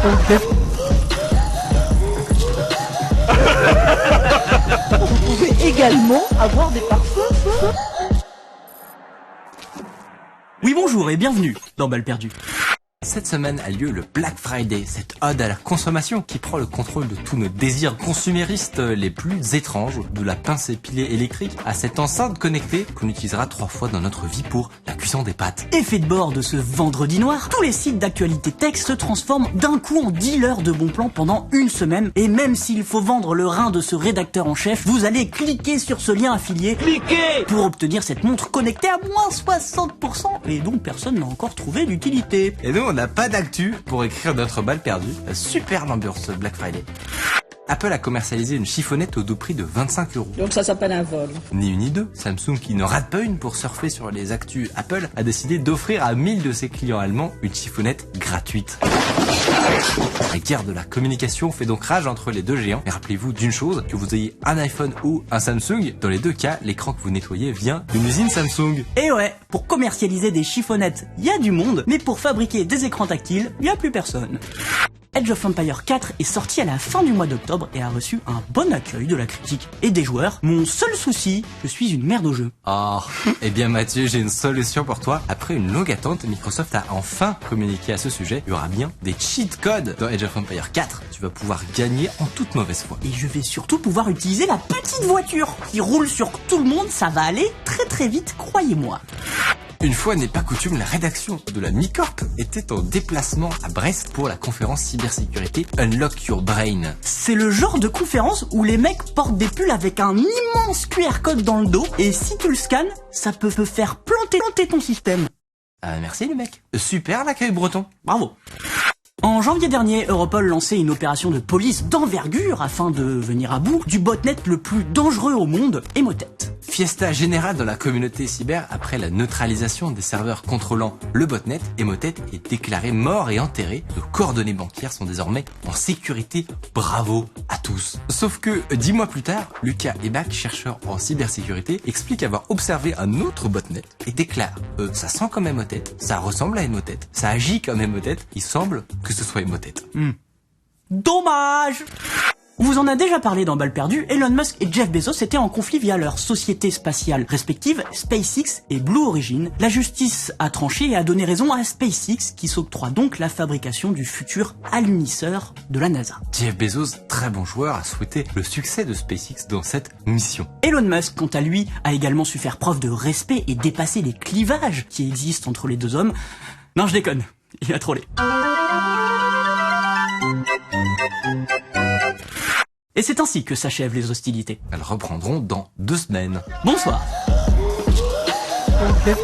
Vous pouvez également avoir des parfums. Oui bonjour et bienvenue dans Balle perdue. Cette semaine a lieu le Black Friday, cette ode à la consommation qui prend le contrôle de tous nos désirs consuméristes les plus étranges, de la pince épilée électrique à cette enceinte connectée qu'on utilisera 3 fois dans notre vie pour la cuisson des pâtes. Effet de bord de ce vendredi noir, tous les sites d'actualité tech se transforment d'un coup en dealers de bons plans pendant une semaine, et même s'il faut vendre le rein de ce rédacteur en chef, vous allez cliquer sur ce lien affilié pour obtenir cette montre connectée à moins 60% et dont personne n'a encore trouvé d'utilité. Et nous on n'a pas d'actu pour écrire notre balle perdue. Super l'ambiance Black Friday. Apple a commercialisé une chiffonnette au doux prix de 25 €. Donc ça s'appelle un vol. Ni une ni deux, Samsung qui ne rate pas une pour surfer sur les actus Apple a décidé d'offrir à 1000 de ses clients allemands une chiffonnette gratuite. La guerre de la communication fait donc rage entre les deux géants. Mais rappelez-vous d'une chose, que vous ayez un iPhone ou un Samsung, dans les deux cas, l'écran que vous nettoyez vient d'une usine Samsung. Et ouais, pour commercialiser des chiffonnettes, il y a du monde, mais pour fabriquer des écrans tactiles, il n'y a plus personne. Age of Empires 4 est sorti à la fin du mois d'octobre et a reçu un bon accueil de la critique et des joueurs. Mon seul souci, je suis une merde au jeu. Oh, eh bien Mathieu, j'ai une solution pour toi. Après une longue attente, Microsoft a enfin communiqué à ce sujet. Il y aura bien des cheat codes dans Age of Empires 4. Tu vas pouvoir gagner en toute mauvaise foi. Et je vais surtout pouvoir utiliser la petite voiture qui roule sur tout le monde, ça va aller très très vite, croyez-moi. Une fois n'est pas coutume, la rédaction de la Mi-Corp était en déplacement à Brest pour la conférence cybersécurité Unlock Your Brain. C'est le genre de conférence où les mecs portent des pulls avec un immense QR code dans le dos et si tu le scannes, ça peut te faire planter ton système. Merci les mecs. Super l'accueil breton. Bravo. En janvier dernier, Europol lançait une opération de police d'envergure afin de venir à bout du botnet le plus dangereux au monde, Emotet. Fiesta générale dans la communauté cyber après la neutralisation des serveurs contrôlant le botnet. Emotet est déclaré mort et enterré. Nos coordonnées bancaires sont désormais en sécurité. Bravo à tous. Sauf que 10 mois plus tard, Lucas Ebach, chercheur en cybersécurité, explique avoir observé un autre botnet et déclare ça sent comme Emotet, ça ressemble à Emotet, ça agit comme Emotet, il semble que ce soit Emotet. Dommage. On vous en a déjà parlé dans Balle perdue, Elon Musk et Jeff Bezos étaient en conflit via leurs sociétés spatiales respectives, SpaceX et Blue Origin. La justice a tranché et a donné raison à SpaceX qui s'octroie donc la fabrication du futur alunisseur de la NASA. Jeff Bezos, très bon joueur, a souhaité le succès de SpaceX dans cette mission. Elon Musk, quant à lui, a également su faire preuve de respect et dépasser les clivages qui existent entre les deux hommes. Non, je déconne, il a trollé. Et c'est ainsi que s'achèvent les hostilités. Elles reprendront dans 2 semaines. Bonsoir. Ok.